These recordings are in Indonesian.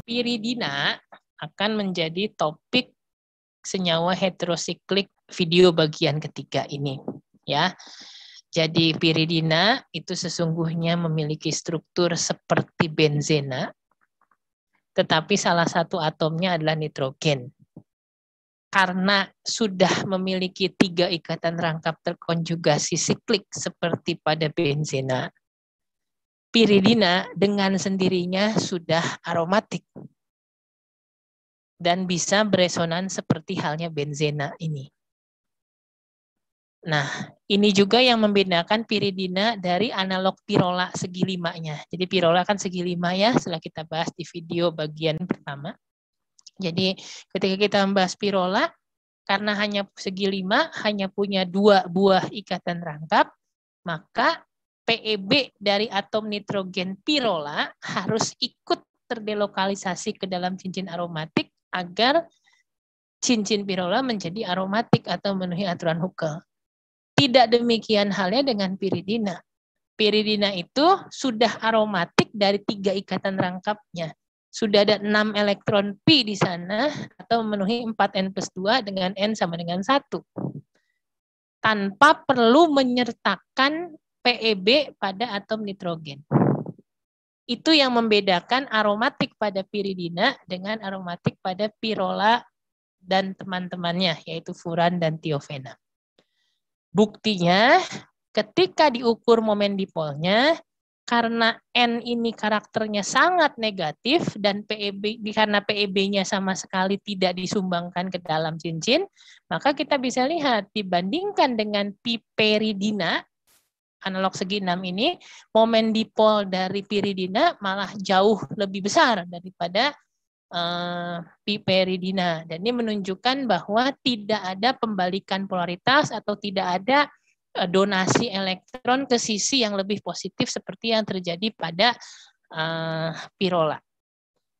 piridina akan menjadi topik senyawa heterosiklik video bagian ketiga ini, ya. Jadi piridina itu sesungguhnya memiliki struktur seperti benzena, tetapi salah satu atomnya adalah nitrogen. Karena sudah memiliki 3 ikatan rangkap terkonjugasi siklik seperti pada benzena, piridina dengan sendirinya sudah aromatik dan bisa beresonan seperti halnya benzena ini. Nah, ini juga yang membedakan piridina dari analog pirola segi limanya. Jadi pirola kan segi 5 ya, setelah kita bahas di video bagian pertama. Jadi ketika kita membahas pirola, karena hanya segi 5, hanya punya 2 buah ikatan rangkap, maka PEB dari atom nitrogen pirola harus ikut terdelokalisasi ke dalam cincin aromatik agar cincin pirola menjadi aromatik atau memenuhi aturan Huckel. Tidak demikian halnya dengan piridina. Piridina itu sudah aromatik dari 3 ikatan rangkapnya. Sudah ada 6 elektron pi di sana atau memenuhi 4n+2 dengan n sama dengan 1. Tanpa perlu menyertakan PEB pada atom nitrogen. Itu yang membedakan aromatik pada piridina dengan aromatik pada pirola dan teman-temannya, yaitu furan dan tiofena. Buktinya, ketika diukur momen dipolnya, karena N ini karakternya sangat negatif dan PEB karena PEB-nya sama sekali tidak disumbangkan ke dalam cincin, maka kita bisa lihat dibandingkan dengan piperidina analog segi 6 ini, momen dipol dari piridina malah jauh lebih besar daripada piperidina. Dan ini menunjukkan bahwa tidak ada pembalikan polaritas atau tidak ada donasi elektron ke sisi yang lebih positif seperti yang terjadi pada pirola.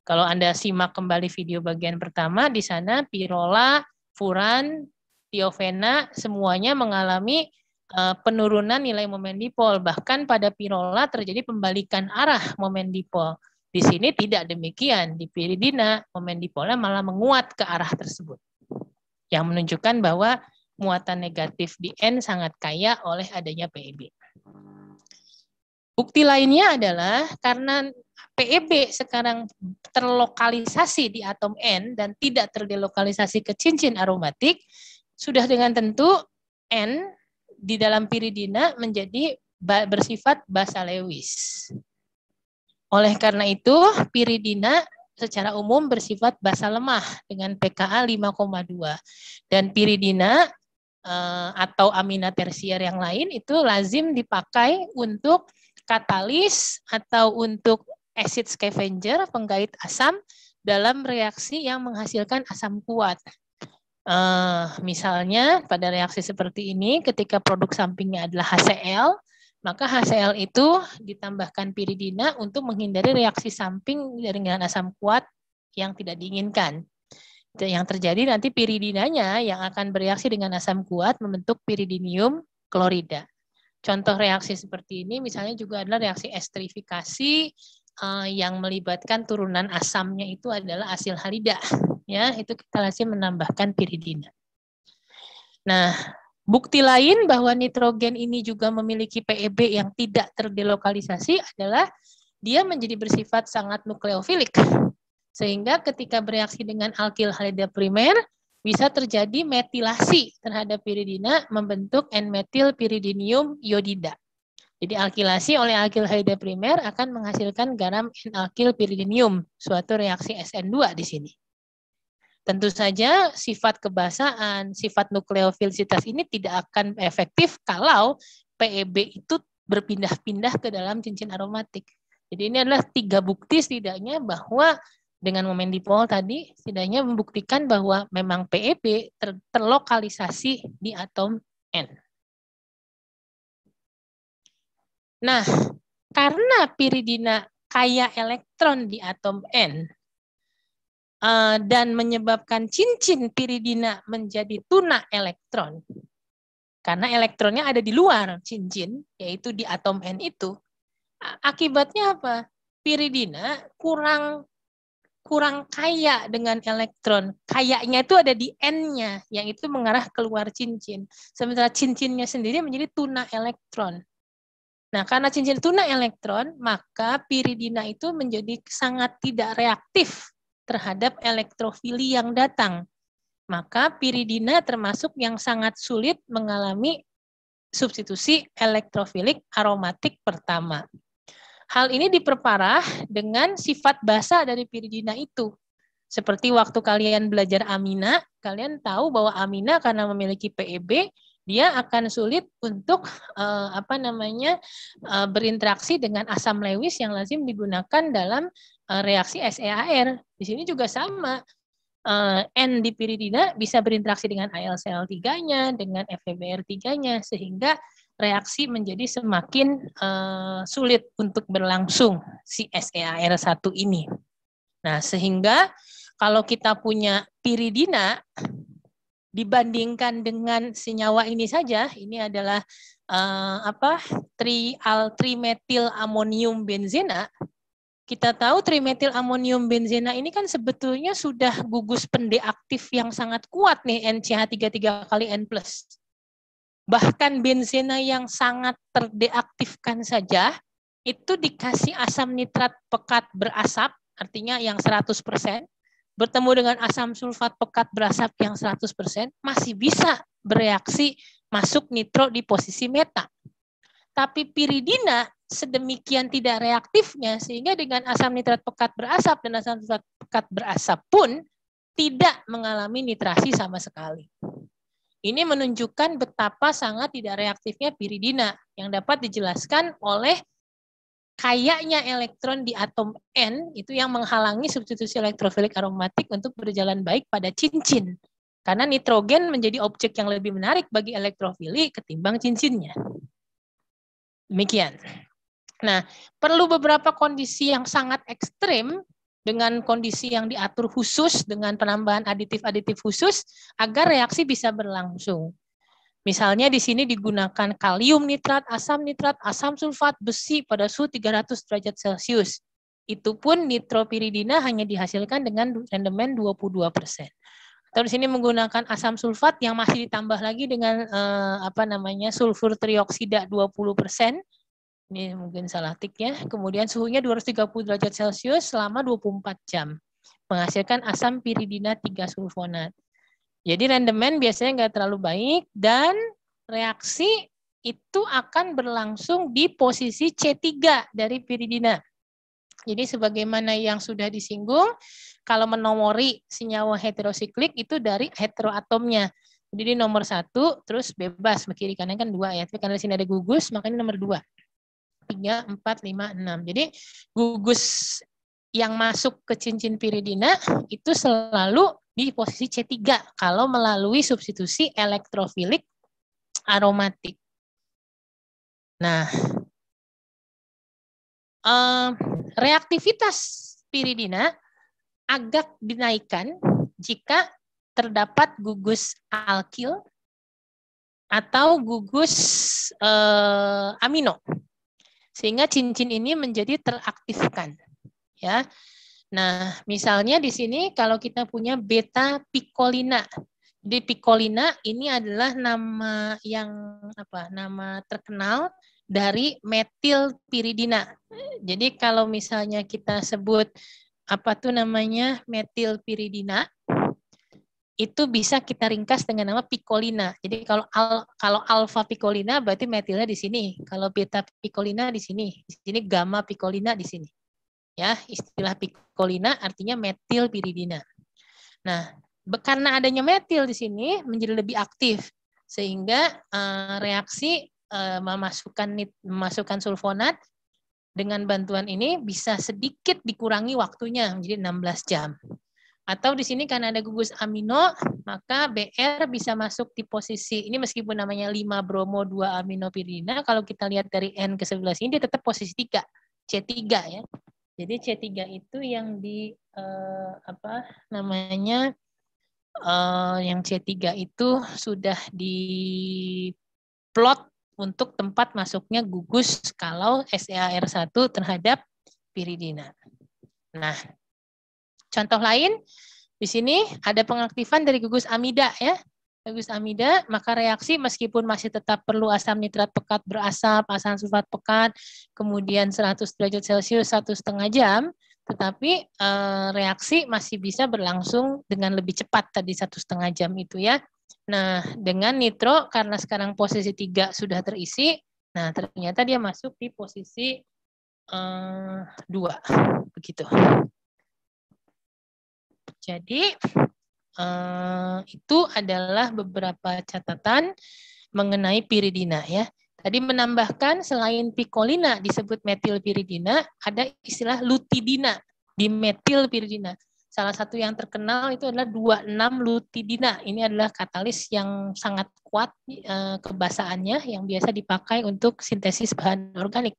Kalau Anda simak kembali video bagian pertama, di sana pirola, furan, tiofena semuanya mengalami penurunan nilai momen dipol. Bahkan pada pirola terjadi pembalikan arah momen dipol. Di sini tidak demikian. Di piridina momen dipolnya malah menguat ke arah tersebut. Yang menunjukkan bahwa muatan negatif di N sangat kaya oleh adanya PEB. Bukti lainnya adalah karena PEB sekarang terlokalisasi di atom N dan tidak terdelokalisasi ke cincin aromatik, sudah dengan tentu N di dalam piridina menjadi bersifat basa Lewis. Oleh karena itu, piridina secara umum bersifat basa lemah dengan pKa 5,2. Dan piridina atau amina tersier yang lain itu lazim dipakai untuk katalis atau untuk acid scavenger, penggait asam dalam reaksi yang menghasilkan asam kuat. Misalnya pada reaksi seperti ini, ketika produk sampingnya adalah HCl, maka HCl itu ditambahkan piridina untuk menghindari reaksi samping dengan asam kuat yang tidak diinginkan. Yang terjadi nanti piridinanya yang akan bereaksi dengan asam kuat membentuk piridinium klorida. Contoh reaksi seperti ini misalnya juga adalah reaksi esterifikasi yang melibatkan turunan asamnya itu adalah asil halida. Ya, itu kita lazim menambahkan piridina. Nah, bukti lain bahwa nitrogen ini juga memiliki PEB yang tidak terdelokalisasi adalah dia menjadi bersifat sangat nukleofilik. Sehingga ketika bereaksi dengan alkil halida primer, bisa terjadi metilasi terhadap piridina membentuk N-metil piridinium iodida. Jadi alkilasi oleh alkil halida primer akan menghasilkan garam N-alkil piridinium, suatu reaksi SN2 di sini. Tentu saja sifat kebasaan, sifat nukleofilisitas ini tidak akan efektif kalau PEB itu berpindah-pindah ke dalam cincin aromatik. Jadi ini adalah 3 bukti setidaknya bahwa dengan momen dipol tadi setidaknya membuktikan bahwa memang PEB terlokalisasi di atom N. Nah, karena piridina kaya elektron di atom N dan menyebabkan cincin piridina menjadi tuna elektron, karena elektronnya ada di luar cincin, yaitu di atom N itu, akibatnya apa? Piridina kurang kurang kaya dengan elektron. Kayanya itu ada di N-nya, yang itu mengarah keluar cincin. Sementara cincinnya sendiri menjadi tuna elektron. Nah, karena cincin tuna elektron, maka piridina itu menjadi sangat tidak reaktif terhadap elektrofili yang datang. Maka piridina termasuk yang sangat sulit mengalami substitusi elektrofilik aromatik pertama. Hal ini diperparah dengan sifat basa dari piridina itu. Seperti waktu kalian belajar amina, kalian tahu bahwa amina karena memiliki PEB, dia akan sulit untuk berinteraksi dengan asam Lewis yang lazim digunakan dalam reaksi SEAR. Di sini juga sama. N di piridina bisa berinteraksi dengan AlCl3-nya, dengan FeBr3-nya, sehingga reaksi menjadi semakin sulit untuk berlangsung si SEAR1 ini. Nah, sehingga kalau kita punya piridina dibandingkan dengan senyawa ini saja, ini adalah trimetil amonium benzena. Kita tahu trimetil amonium benzena ini kan sebetulnya sudah gugus pendeaktif yang sangat kuat nih, NCH3 kali N+. Bahkan benzena yang sangat terdeaktifkan saja, itu dikasih asam nitrat pekat berasap, artinya yang 100%, bertemu dengan asam sulfat pekat berasap yang 100%, masih bisa bereaksi masuk nitro di posisi meta. Tapi piridina sedemikian tidak reaktifnya, sehingga dengan asam nitrat pekat berasap dan asam sulfat pekat berasap pun tidak mengalami nitrasi sama sekali. Ini menunjukkan betapa sangat tidak reaktifnya piridina, yang dapat dijelaskan oleh kayaknya elektron di atom N itu yang menghalangi substitusi elektrofilik aromatik untuk berjalan baik pada cincin. Karena nitrogen menjadi objek yang lebih menarik bagi elektrofili ketimbang cincinnya. Demikian. Nah, perlu beberapa kondisi yang sangat ekstrim dengan kondisi yang diatur khusus dengan penambahan aditif-aditif khusus agar reaksi bisa berlangsung. Misalnya di sini digunakan kalium nitrat, asam sulfat, besi pada suhu 300 derajat Celcius. Itu pun nitropiridina hanya dihasilkan dengan rendemen 22%. Atau di sini menggunakan asam sulfat yang masih ditambah lagi dengan sulfur trioksida 20%. Ini mungkin salah tik ya. Kemudian suhunya 230 derajat Celcius selama 24 jam. Menghasilkan asam piridina 3 sulfonat. Jadi rendemen biasanya nggak terlalu baik dan reaksi itu akan berlangsung di posisi C3 dari piridina. Jadi sebagaimana yang sudah disinggung, kalau menomori senyawa heterosiklik itu dari heteroatomnya. Jadi nomor 1 terus bebas, kiri kanan kan 2 ya. Tapi karena di sini ada gugus, makanya nomor 2. 3, 4, 5, 6. Jadi gugus yang masuk ke cincin piridina itu selalu di posisi C3 kalau melalui substitusi elektrofilik aromatik. Nah, reaktivitas piridina agak dinaikkan jika terdapat gugus alkil atau gugus amino. Sehingga cincin ini menjadi teraktifkan, ya. Nah, misalnya di sini kalau kita punya beta picolina. Jadi picolina ini adalah nama yang nama terkenal dari metilpiridina. Jadi kalau misalnya kita sebut metilpiridina, itu bisa kita ringkas dengan nama picolina. Jadi kalau alfa picolina berarti metilnya di sini. Kalau beta picolina di sini. Di sini gamma picolina di sini. Ya, istilah picolina artinya metilpiridina. Nah, karena adanya metil di sini menjadi lebih aktif sehingga reaksi memasukkan sulfonat dengan bantuan ini bisa sedikit dikurangi waktunya menjadi 16 jam. Atau di sini karena ada gugus amino, maka BR bisa masuk di posisi, ini meskipun namanya 5 bromo 2 aminopiridina, kalau kita lihat dari N ke 11 ini dia tetap posisi 3, C3 ya. Jadi C3 itu yang yang C3 itu sudah diplot untuk tempat masuknya gugus kalau SEAR1 terhadap piridina. Nah, Contoh lain, di sini ada pengaktifan dari gugus amida ya. Gugus amida, maka reaksi meskipun masih tetap perlu asam nitrat pekat berasap, asam sulfat pekat, kemudian 100 derajat Celcius 1,5 jam, tetapi reaksi masih bisa berlangsung dengan lebih cepat tadi 1,5 jam itu ya. Nah, dengan nitro karena sekarang posisi 3 sudah terisi, nah ternyata dia masuk di posisi 2 begitu. Jadi itu adalah beberapa catatan mengenai piridina ya. Tadi menambahkan selain pikolina disebut metilpiridina, ada istilah lutidina, dimetilpiridina. Salah satu yang terkenal itu adalah 2,6-lutidina. Ini adalah katalis yang sangat kuat kebasaannya yang biasa dipakai untuk sintesis bahan organik.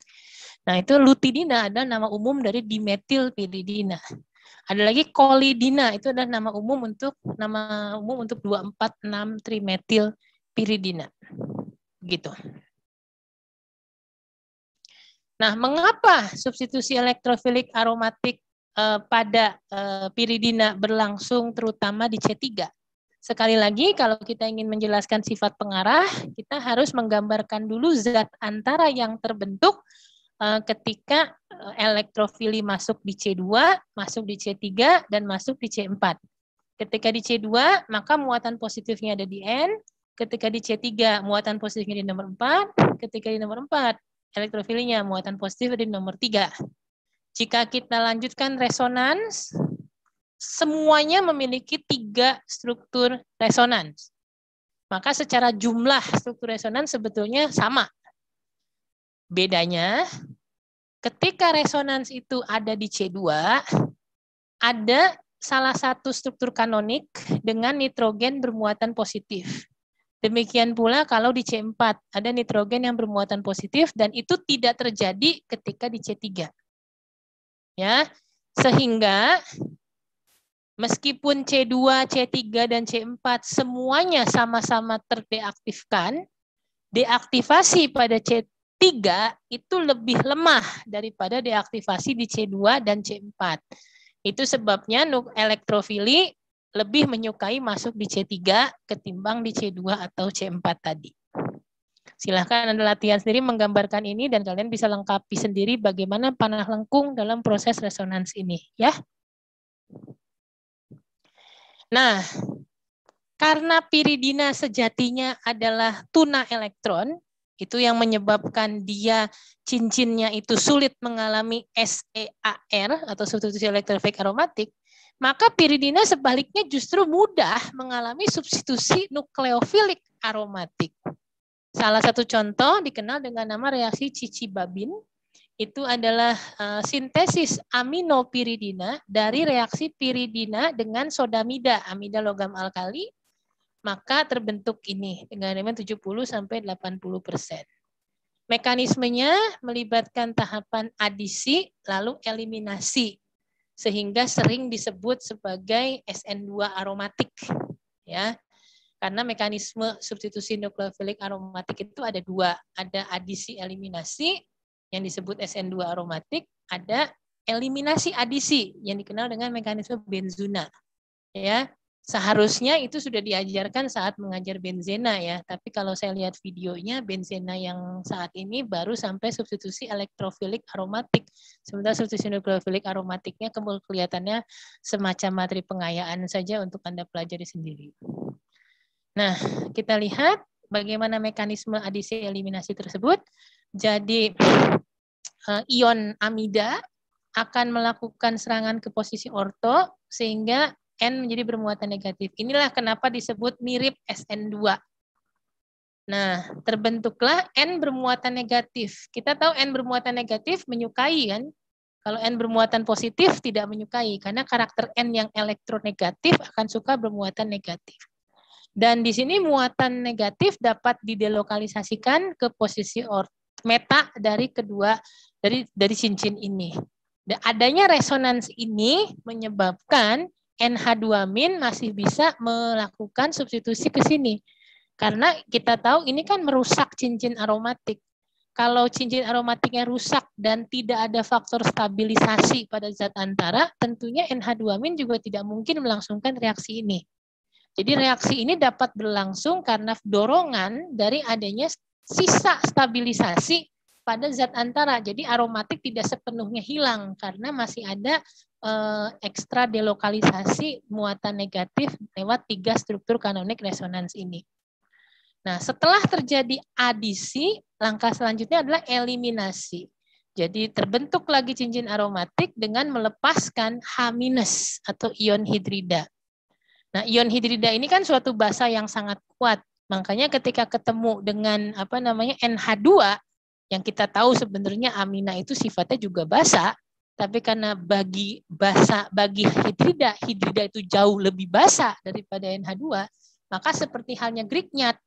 Nah, itu lutidina adalah nama umum dari dimetilpiridina. Ada lagi kolidina, itu adalah nama umum untuk 2,4,6-trimetilpiridina. Gitu. Nah, mengapa substitusi elektrofilik aromatik pada piridina berlangsung terutama di C3? Sekali lagi, kalau kita ingin menjelaskan sifat pengarah, kita harus menggambarkan dulu zat antara yang terbentuk ketika elektrofili masuk di C2, masuk di C3, dan masuk di C4. Ketika di C2, maka muatan positifnya ada di N. Ketika di C3, muatan positifnya di nomor 4. Ketika di nomor 4, elektrofilinya muatan positif ada di nomor 3. Jika kita lanjutkan resonans, semuanya memiliki 3 struktur resonans. Maka secara jumlah struktur resonans sebetulnya sama. Bedanya, ketika resonans itu ada di C2, ada salah satu struktur kanonik dengan nitrogen bermuatan positif. Demikian pula kalau di C4, ada nitrogen yang bermuatan positif dan itu tidak terjadi ketika di C3. Ya, sehingga meskipun C2, C3, dan C4 semuanya sama-sama terdeaktifkan, deaktivasi pada C3 itu lebih lemah daripada deaktivasi di C2 dan C4. Itu sebabnya elektrofili lebih menyukai masuk di C3 ketimbang di C2 atau C4 tadi. Silahkan Anda latihan sendiri menggambarkan ini dan kalian bisa lengkapi sendiri bagaimana panah lengkung dalam proses resonans ini. Ya. Nah, karena piridina sejatinya adalah tuna elektron, itu yang menyebabkan dia cincinnya itu sulit mengalami SEAR atau substitusi elektrofilik aromatik, maka piridina sebaliknya justru mudah mengalami substitusi nukleofilik aromatik. Salah satu contoh dikenal dengan nama reaksi Cici-Babin, itu adalah sintesis aminopiridina dari reaksi piridina dengan sodamida, amida logam alkali, maka terbentuk ini dengan elemen 70-80%. Mekanismenya melibatkan tahapan adisi lalu eliminasi, sehingga sering disebut sebagai SN2 aromatik. Ya. Karena mekanisme substitusi nukleofilik aromatik itu ada 2, ada adisi eliminasi yang disebut SN2 aromatik, ada eliminasi adisi yang dikenal dengan mekanisme benzuna. Ya, seharusnya itu sudah diajarkan saat mengajar benzena ya, tapi kalau saya lihat videonya benzena yang saat ini baru sampai substitusi elektrofilik aromatik. Sementara substitusi nukleofilik aromatiknya kelihatannya semacam materi pengayaan saja untuk Anda pelajari sendiri. Nah, kita lihat bagaimana mekanisme adisi eliminasi tersebut. Jadi, ion amida akan melakukan serangan ke posisi orto, sehingga N menjadi bermuatan negatif. Inilah kenapa disebut mirip SN2. Nah, terbentuklah N bermuatan negatif. Kita tahu N bermuatan negatif menyukai kan? Kalau N bermuatan positif tidak menyukai, karena karakter N yang elektronegatif akan suka bermuatan negatif. Dan di sini muatan negatif dapat didelokalisasikan ke posisi meta dari kedua dari cincin ini. Dan adanya resonans ini menyebabkan NH2- masih bisa melakukan substitusi ke sini. Karena kita tahu ini kan merusak cincin aromatik. kalau cincin aromatiknya rusak dan tidak ada faktor stabilisasi pada zat antara, tentunya NH2- juga tidak mungkin melangsungkan reaksi ini. Jadi reaksi ini dapat berlangsung karena dorongan dari adanya sisa stabilisasi pada zat antara. Jadi aromatik tidak sepenuhnya hilang karena masih ada ekstra delokalisasi muatan negatif lewat 3 struktur kanonik resonans ini. Nah, setelah terjadi adisi, langkah selanjutnya adalah eliminasi. Jadi terbentuk lagi cincin aromatik dengan melepaskan H- atau ion hidrida. Nah, ion hidrida ini kan suatu basa yang sangat kuat. Makanya ketika ketemu dengan NH2 yang kita tahu sebenarnya amina itu sifatnya juga basa, tapi karena bagi hidrida itu jauh lebih basa daripada NH2, maka seperti halnya Grignard,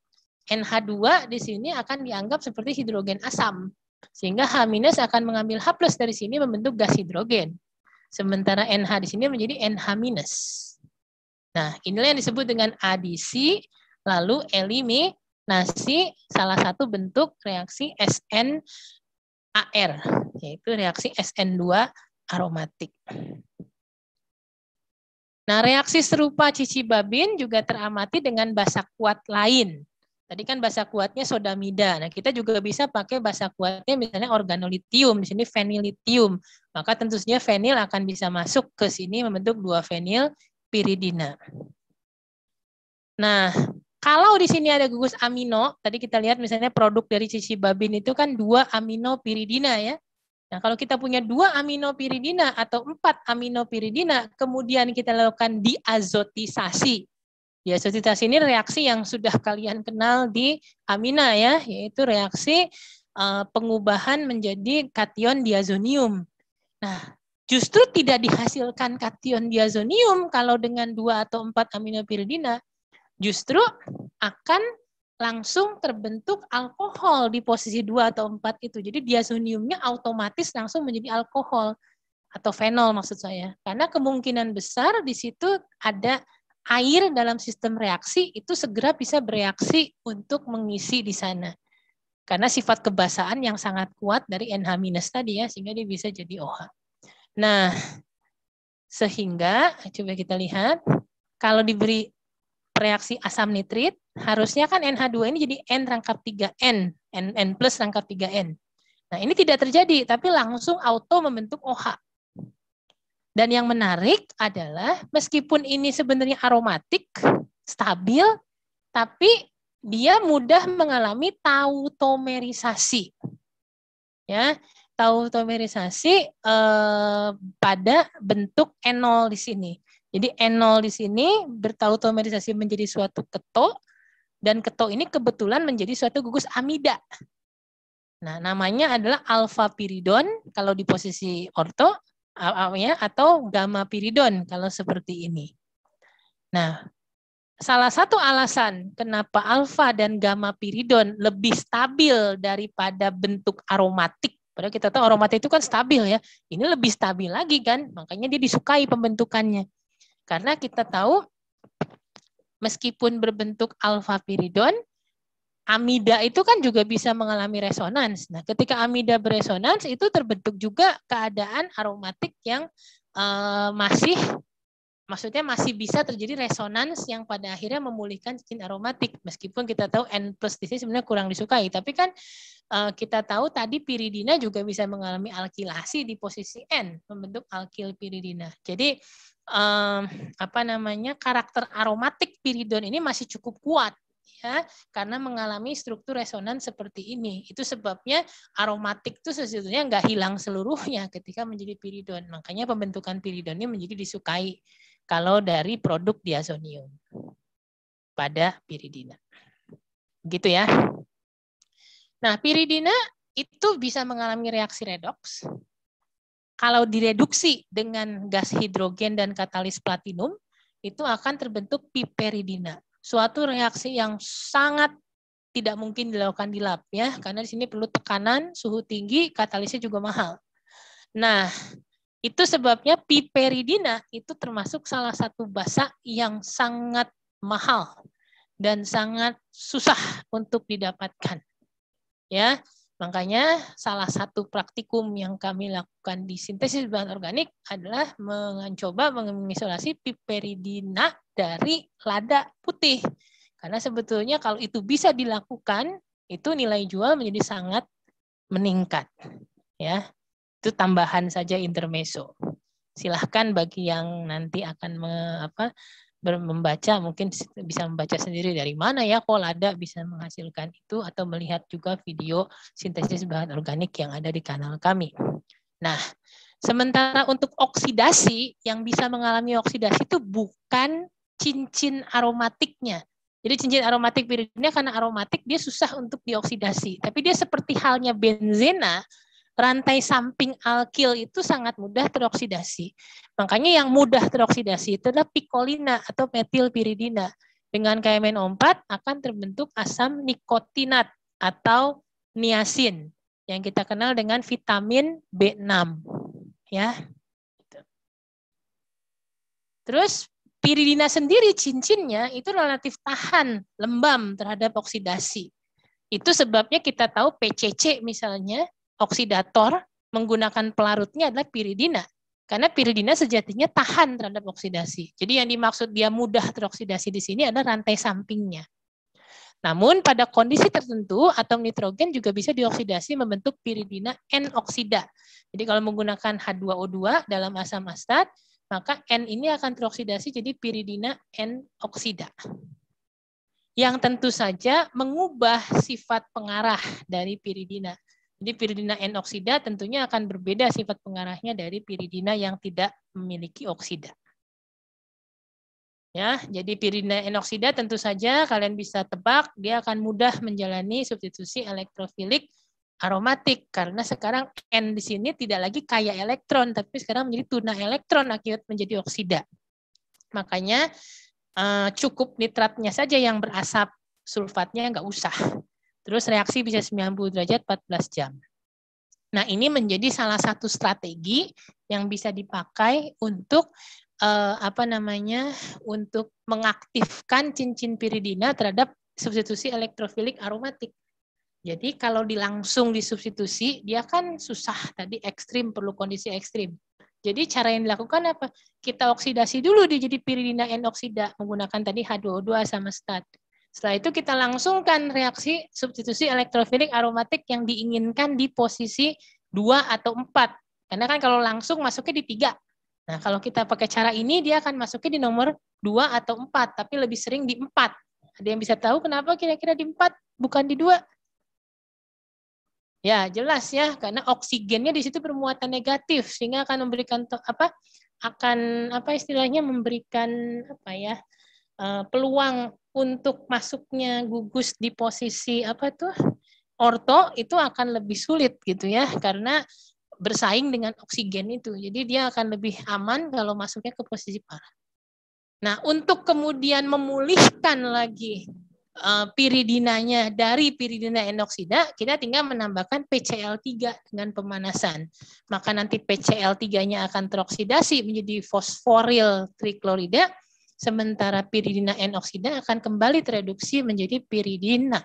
NH2 di sini akan dianggap seperti hidrogen asam. Sehingga H- akan mengambil H+ dari sini membentuk gas hidrogen. Sementara NH di sini menjadi NH-. Nah, inilah yang disebut dengan adisi, lalu eliminasi, salah satu bentuk reaksi SNAR, yaitu reaksi SN2 aromatik. Nah, reaksi serupa cicibabin juga teramati dengan basa kuat lain. Tadi kan basa kuatnya sodamida. Nah, kita juga bisa pakai basa kuatnya misalnya organolitium, di sini fenilitium. Maka tentu saja fenil akan bisa masuk ke sini membentuk 2-fenilpiridina. Nah, kalau di sini ada gugus amino, tadi kita lihat misalnya produk dari cicibabin itu kan 2-aminopiridina ya. Nah, kalau kita punya 2-aminopiridina atau 4-aminopiridina, kemudian kita lakukan diazotisasi. Diazotisasi ini reaksi yang sudah kalian kenal di amina ya, yaitu reaksi pengubahan menjadi kation diazonium. Nah, justru tidak dihasilkan kation diazonium kalau dengan 2 atau 4 aminopiridina, justru akan langsung terbentuk alkohol di posisi 2 atau 4 itu. Jadi diazoniumnya otomatis langsung menjadi alkohol atau fenol maksud saya. Karena kemungkinan besar di situ ada air dalam sistem reaksi itu segera bisa bereaksi untuk mengisi di sana. Karena sifat kebasaan yang sangat kuat dari NH- tadi ya, sehingga dia bisa jadi OH. Nah, sehingga coba kita lihat, kalau diberi reaksi asam nitrit, harusnya kan NH2 ini jadi N rangkap 3N, N plus rangkap 3N. Nah, ini tidak terjadi, tapi langsung auto membentuk OH. Dan yang menarik adalah meskipun ini sebenarnya aromatik, stabil, tapi dia mudah mengalami tautomerisasi. Ya, tautomerisasi pada bentuk enol di sini. Jadi enol di sini bertautomerisasi menjadi suatu keto, dan keto ini kebetulan menjadi suatu gugus amida. Nah, namanya adalah alfa piridon kalau di posisi orto, ya, atau gamma piridon kalau seperti ini. Nah, salah satu alasan kenapa alfa dan gamma piridon lebih stabil daripada bentuk aromatik, padahal kita tahu aromatik itu kan stabil ya, ini lebih stabil lagi kan, makanya dia disukai pembentukannya. Karena kita tahu meskipun berbentuk alfa piridon, amida itu kan juga bisa mengalami resonans. Nah, ketika amida beresonans itu terbentuk juga keadaan aromatik yang masih bisa terjadi resonans yang pada akhirnya memulihkan cincin aromatik. Meskipun kita tahu N plus di sini sebenarnya kurang disukai, tapi kan kita tahu tadi piridina juga bisa mengalami alkilasi di posisi N, membentuk alkil piridina. Jadi karakter aromatik piridon ini masih cukup kuat. Ya, karena mengalami struktur resonans seperti ini. Itu sebabnya aromatik itu sesungguhnya nggak hilang seluruhnya ketika menjadi piridon. Makanya pembentukan piridon ini menjadi disukai kalau dari produk diazonium pada piridina. Gitu ya. Nah, piridina itu bisa mengalami reaksi redoks. Kalau direduksi dengan gas hidrogen dan katalis platinum, itu akan terbentuk piperidina. Suatu reaksi yang sangat tidak mungkin dilakukan di lab ya, karena di sini perlu tekanan, suhu tinggi, katalisnya juga mahal. Nah, itu sebabnya piperidina itu termasuk salah satu basa yang sangat mahal dan sangat susah untuk didapatkan. Ya, Makanya salah satu praktikum yang kami lakukan di sintesis bahan organik adalah mencoba mengisolasi piperidina dari lada putih. Karena sebetulnya kalau itu bisa dilakukan, itu nilai jual menjadi sangat meningkat. Ya, itu tambahan saja intermezzo. Silahkan bagi yang nanti akan membaca, mungkin bisa membaca sendiri dari mana ya kok lada bisa menghasilkan itu, atau melihat juga video sintesis bahan organik yang ada di kanal kami. Nah, sementara untuk oksidasi, yang bisa mengalami oksidasi itu bukan cincin aromatiknya. Jadi cincin aromatik piridina karena aromatik dia susah untuk dioksidasi. Tapi dia seperti halnya benzena, rantai samping alkil itu sangat mudah teroksidasi. Makanya yang mudah teroksidasi itu adalah pikolina atau metilpiridina. Dengan KMNO4 akan terbentuk asam nikotinat atau niasin yang kita kenal dengan vitamin B6. Ya. Terus piridina sendiri cincinnya itu relatif tahan, lembam terhadap oksidasi. Itu sebabnya kita tahu PCC misalnya, oksidator menggunakan pelarutnya adalah piridina. Karena piridina sejatinya tahan terhadap oksidasi. Jadi yang dimaksud dia mudah teroksidasi di sini adalah rantai sampingnya. Namun pada kondisi tertentu atom nitrogen juga bisa dioksidasi membentuk piridina N-oksida. Jadi kalau menggunakan H2O2 dalam asam astat, maka N ini akan teroksidasi jadi piridina N-oksida. Yang tentu saja mengubah sifat pengarah dari piridina. Jadi piridina N-oksida tentunya akan berbeda sifat pengarahnya dari piridina yang tidak memiliki oksida. Ya, jadi piridina N-oksida tentu saja kalian bisa tebak dia akan mudah menjalani substitusi elektrofilik aromatik karena sekarang N di sini tidak lagi kaya elektron tapi sekarang menjadi tuna elektron akibat menjadi oksida. Makanya cukup nitratnya saja yang berasap, sulfatnya nggak usah. Terus reaksi bisa 90 derajat 14 jam. Nah, ini menjadi salah satu strategi yang bisa dipakai untuk untuk mengaktifkan cincin piridina terhadap substitusi elektrofilik aromatik. Jadi kalau langsung disubstitusi, dia kan susah tadi ekstrim, perlu kondisi ekstrim. Jadi cara yang dilakukan apa? Kita oksidasi dulu dia jadi piridina N-oksida menggunakan tadi H2O2 sama stat. Setelah itu kita langsungkan reaksi substitusi elektrofilik aromatik yang diinginkan di posisi 2 atau 4. Karena kan kalau langsung masuknya di 3. Nah, kalau kita pakai cara ini dia akan masuknya di nomor 2 atau 4, tapi lebih sering di 4. Ada yang bisa tahu kenapa kira-kira di 4 bukan di 2? Ya, jelas ya, karena oksigennya di situ bermuatan negatif sehingga akan memberikan memberikan peluang untuk masuknya gugus di posisi orto itu akan lebih sulit gitu ya, karena bersaing dengan oksigen itu. Jadi dia akan lebih aman kalau masuknya ke posisi parah. Nah, untuk kemudian memulihkan lagi piridinanya dari piridina N-oksida, kita tinggal menambahkan PCl3 dengan pemanasan. Maka nanti PCl3-nya akan teroksidasi menjadi fosforil triklorida, sementara piridina N-oksida akan kembali tereduksi menjadi piridina.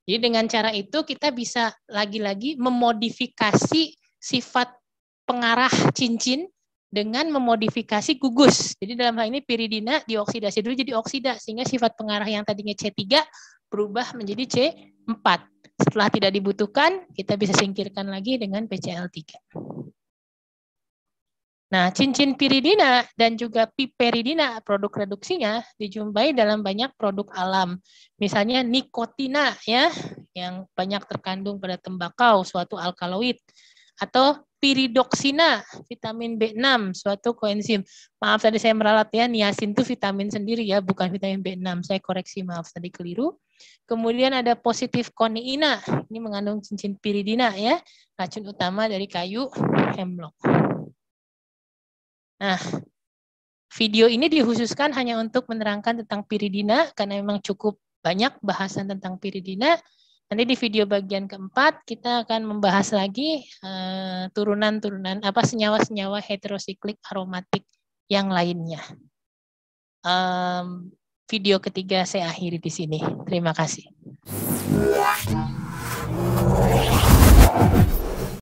Jadi dengan cara itu kita bisa lagi-lagi memodifikasi sifat pengarah cincin dengan memodifikasi gugus. Jadi dalam hal ini piridina dioksidasi dulu jadi oksida, sehingga sifat pengarah yang tadinya C3 berubah menjadi C4. Setelah tidak dibutuhkan, kita bisa singkirkan lagi dengan PCl3. Nah, cincin piridina dan juga piperidina produk reduksinya dijumpai dalam banyak produk alam. Misalnya nikotina ya, yang banyak terkandung pada tembakau, suatu alkaloid, atau piridoksina, vitamin B6, suatu koenzim. Maaf tadi saya meralat ya, niasin itu vitamin sendiri ya, bukan vitamin B6. Saya koreksi, maaf tadi keliru. Kemudian ada positif koniina, ini mengandung cincin piridina ya, racun utama dari kayu hemlock. Nah, video ini dikhususkan hanya untuk menerangkan tentang piridina karena memang cukup banyak bahasan tentang piridina. Nanti di video bagian keempat kita akan membahas lagi turunan-turunan senyawa-senyawa heterosiklik aromatik yang lainnya. Video ketiga saya akhiri di sini. Terima kasih.